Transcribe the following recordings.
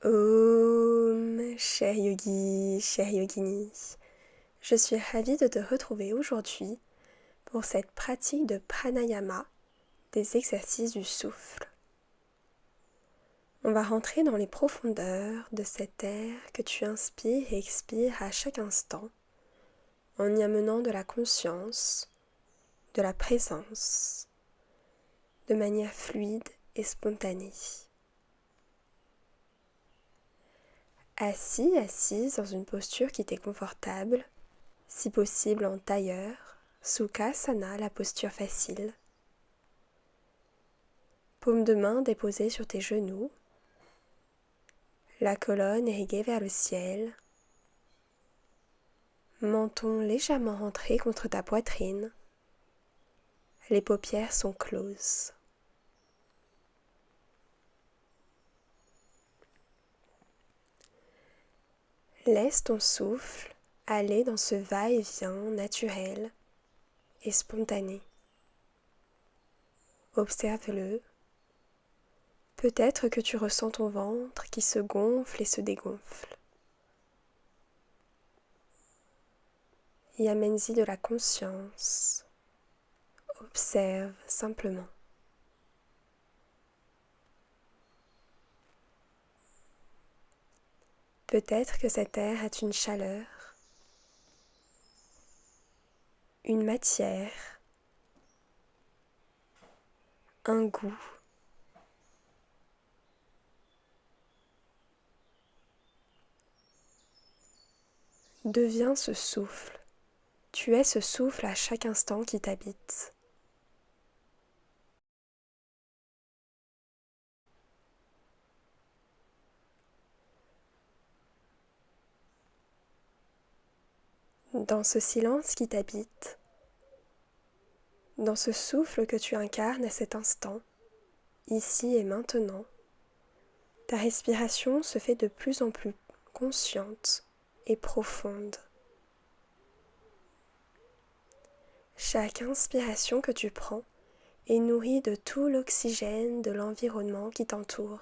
Om, cher yogi, chère yogini, je suis ravie de te retrouver aujourd'hui pour cette pratique de pranayama, des exercices du souffle. On va rentrer dans les profondeurs de cet air que tu inspires et expires à chaque instant, en y amenant de la conscience, de la présence, de manière fluide et spontanée. Assis, assise dans une posture qui t'est confortable, si possible en tailleur, Sukhasana, la posture facile. Paume de main déposée sur tes genoux, la colonne irriguée vers le ciel, menton légèrement rentré contre ta poitrine, les paupières sont closes. Laisse ton souffle aller dans ce va-et-vient naturel et spontané. Observe-le. Peut-être que tu ressens ton ventre qui se gonfle et se dégonfle. Y amène-y de la conscience. Observe simplement. Peut-être que cet air a une chaleur, une matière, un goût. Deviens ce souffle. Tu es ce souffle à chaque instant qui t'habite. Dans ce silence qui t'habite, dans ce souffle que tu incarnes à cet instant, ici et maintenant, ta respiration se fait de plus en plus consciente et profonde. Chaque inspiration que tu prends est nourrie de tout l'oxygène de l'environnement qui t'entoure.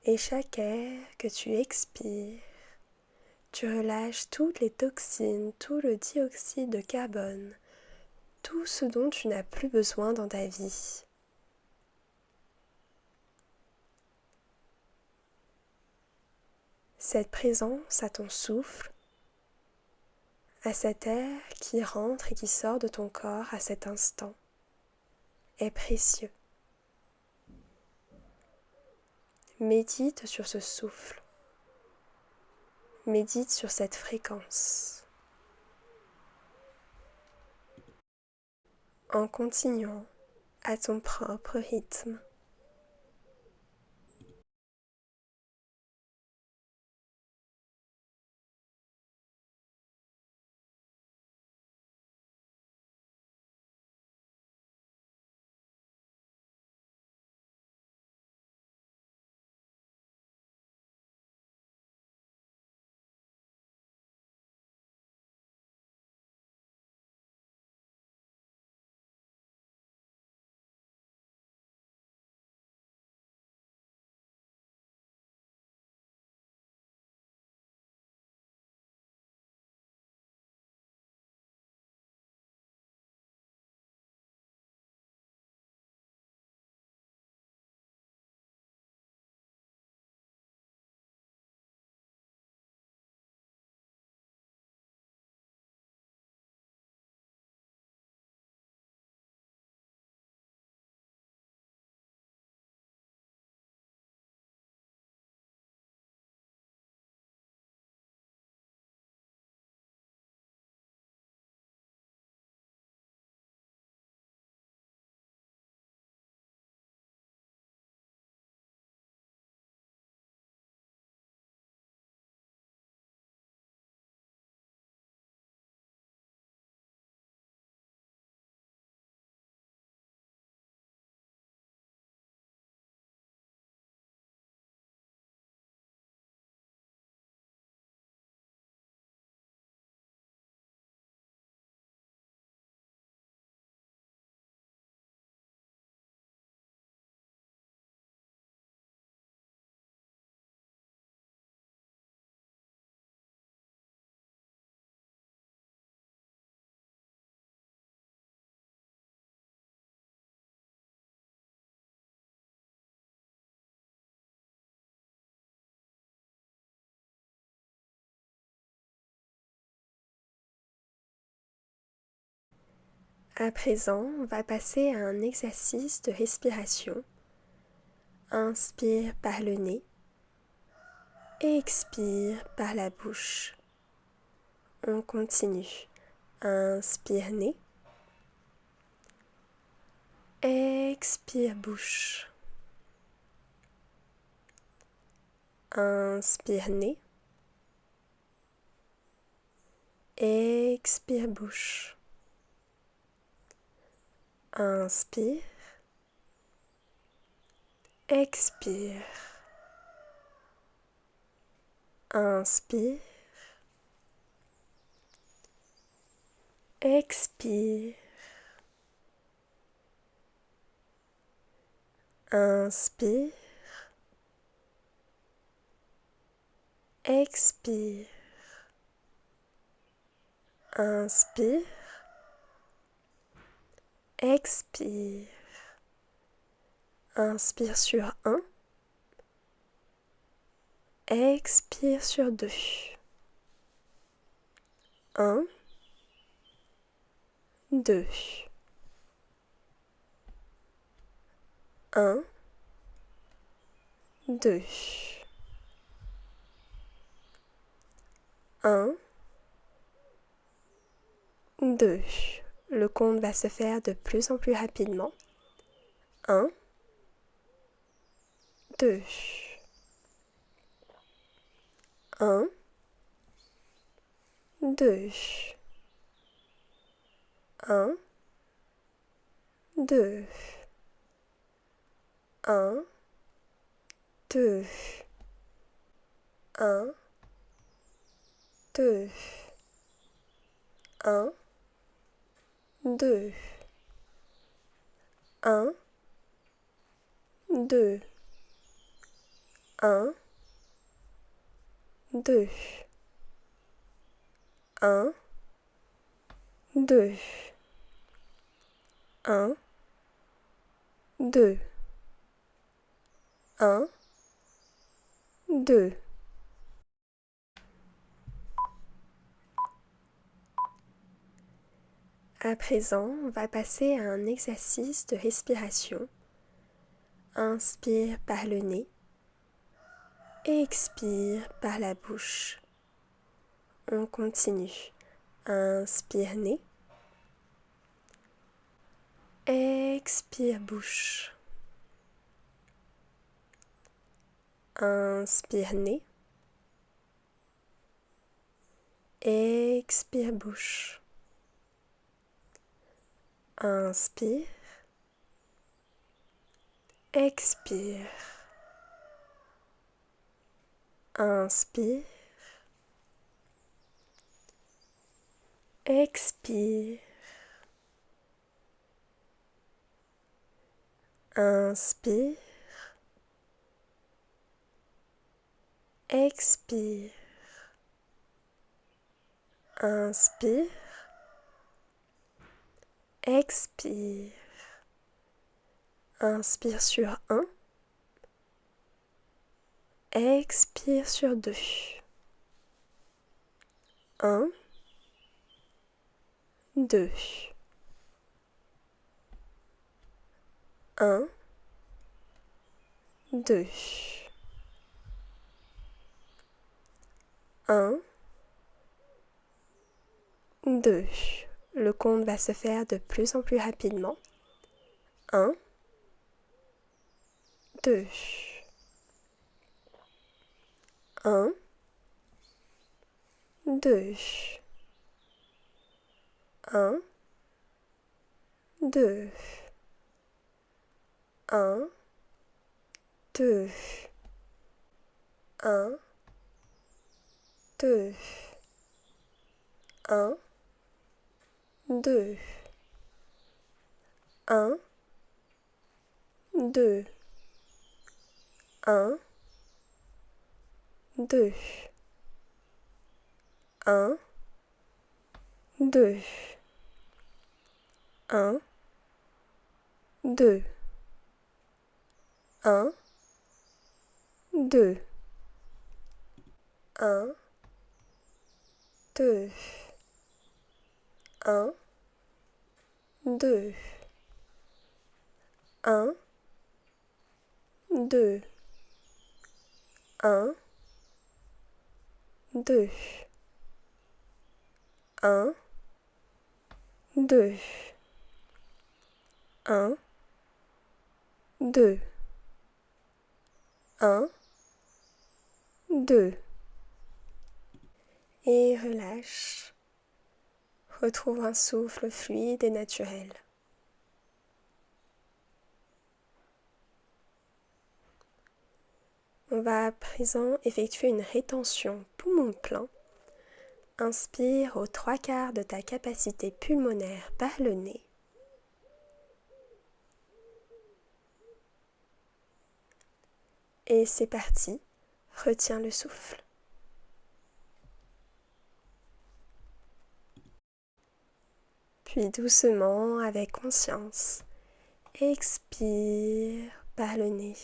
Et chaque air que tu expires, tu relâches toutes les toxines, tout le dioxyde de carbone, tout ce dont tu n'as plus besoin dans ta vie. Cette présence à ton souffle, à cet air qui rentre et qui sort de ton corps à cet instant, est précieux. Médite sur ce souffle. Médite sur cette fréquence. En continuant à ton propre rythme. À présent, on va passer à un exercice de respiration. Inspire par le nez et expire par la bouche. On continue. Inspire nez. Expire bouche. Inspire nez. Expire bouche. Inspire. Expire. Inspire. Expire. Inspire. Expire. Inspire. Expire. Inspire sur 1. Expire sur 2. 1, 2. 1, 2. 1, 2. Le compte va se faire de plus en plus rapidement. 1, 2. 1, 2. 1, 2. 1, 2. 1, 2. 1, 2. 1, 2. 1, 2. 1, 2. 1, 2. 1, 2. À présent, on va passer à un exercice de respiration. Inspire par le nez et expire par la bouche. On continue. Inspire nez. Expire bouche. Inspire nez. Expire bouche. Inspire. Expire. Inspire. Expire. Inspire. Expire. Inspire. Expire. Inspire sur 1. Expire sur 2. 1, 2. 1, 2. 1, 2. Le compte va se faire de plus en plus rapidement. 1, 2. 1, 2. 1, 2. 1, 2. 1, 2. 1, 2. 1, 2. 1, 2. 1, 2. 1, 2. 1, 2. 1, 2. 1, 2, 1, 2, 1, 2, 1, 2, 1, 2, 1, 2. Et relâche. Retrouve un souffle fluide et naturel. On va à présent effectuer une rétention poumon plein. Inspire aux 3/4 de ta capacité pulmonaire par le nez. Et c'est parti, retiens le souffle. Puis doucement, avec conscience, expire par le nez.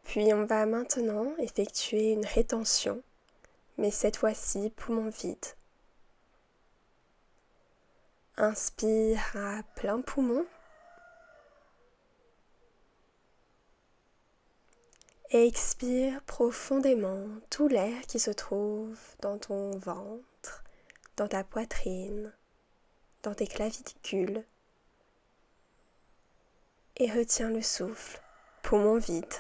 Puis on va maintenant effectuer une rétention, mais cette fois-ci poumon vide. Inspire à plein poumon. Expire profondément tout l'air qui se trouve dans ton ventre, dans ta poitrine, dans tes clavicules. Et retiens le souffle, poumon vide.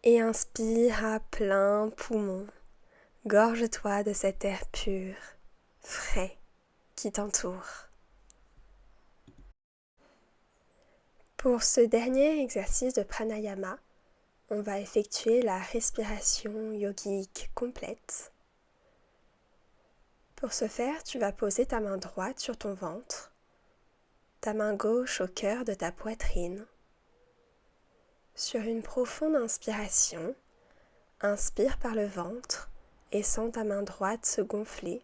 Et inspire à plein poumon. Gorge-toi de cet air pur, frais, qui t'entoure. Pour ce dernier exercice de pranayama, on va effectuer la respiration yogique complète. Pour ce faire, tu vas poser ta main droite sur ton ventre, ta main gauche au cœur de ta poitrine. Sur une profonde inspiration, inspire par le ventre et sens ta main droite se gonfler.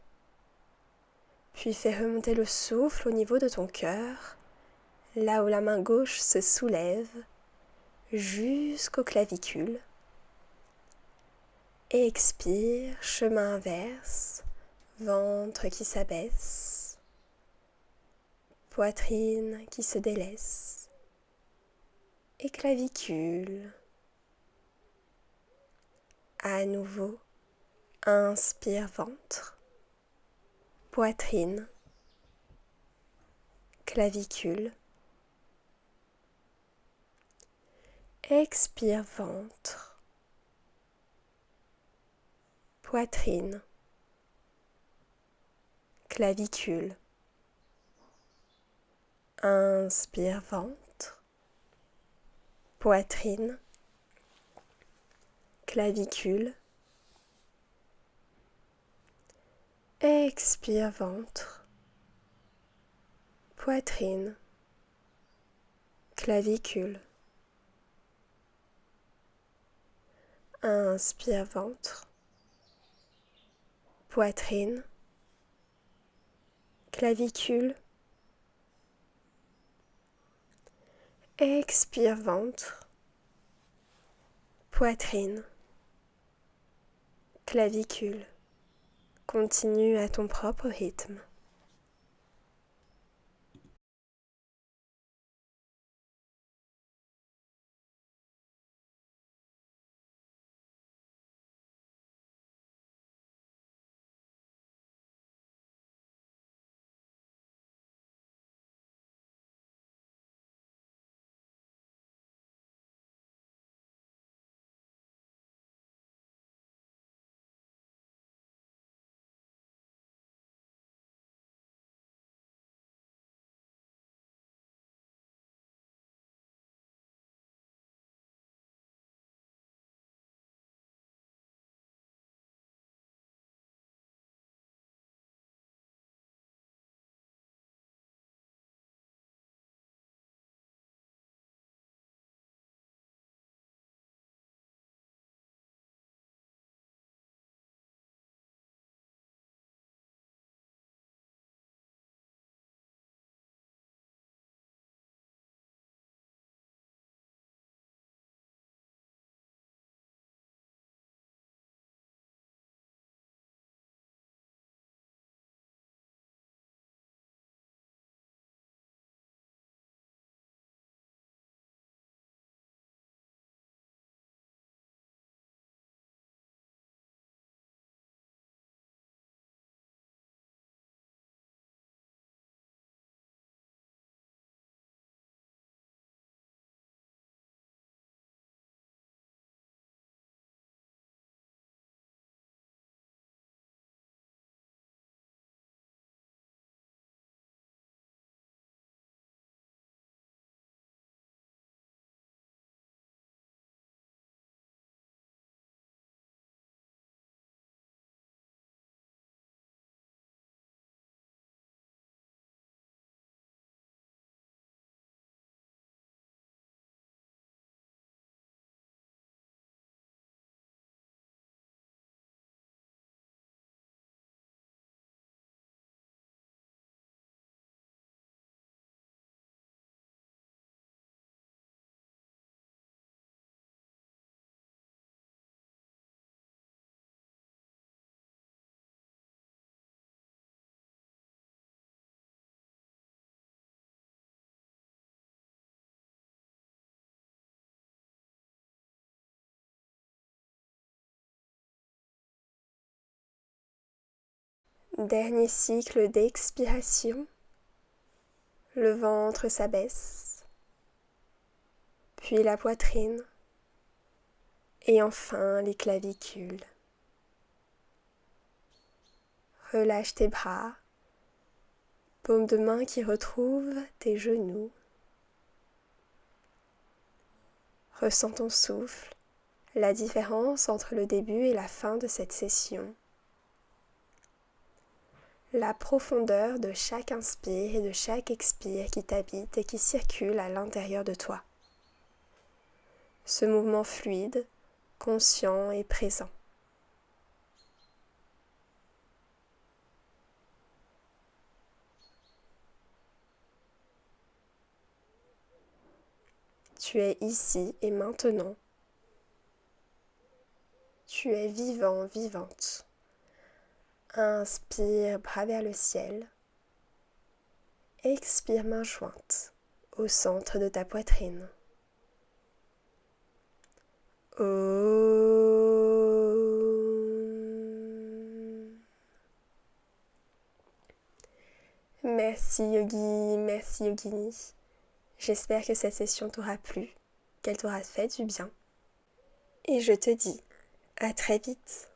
Puis fais remonter le souffle au niveau de ton cœur, là où la main gauche se soulève, jusqu'aux clavicules. Et expire, chemin inverse, ventre qui s'abaisse, poitrine qui se délaisse, et clavicules. À nouveau, inspire ventre, poitrine, clavicule. Expire ventre, poitrine, clavicule. Inspire ventre, poitrine, clavicule. Expire ventre, poitrine, clavicule. Inspire ventre, poitrine, clavicule. Expire ventre, poitrine, clavicule. Continue à ton propre rythme. Dernier cycle d'expiration. Le ventre s'abaisse, puis la poitrine, et enfin les clavicules. Relâche tes bras, paume de main qui retrouve tes genoux. Ressens ton souffle, la différence entre le début et la fin de cette session. La profondeur de chaque inspire et de chaque expire qui t'habite et qui circule à l'intérieur de toi. Ce mouvement fluide, conscient et présent. Tu es ici et maintenant. Tu es vivant, vivante. Inspire, bras vers le ciel. Expire, main jointe au centre de ta poitrine. Om. Merci yogi, merci yogini. J'espère que cette session t'aura plu, qu'elle t'aura fait du bien. Et je te dis à très vite.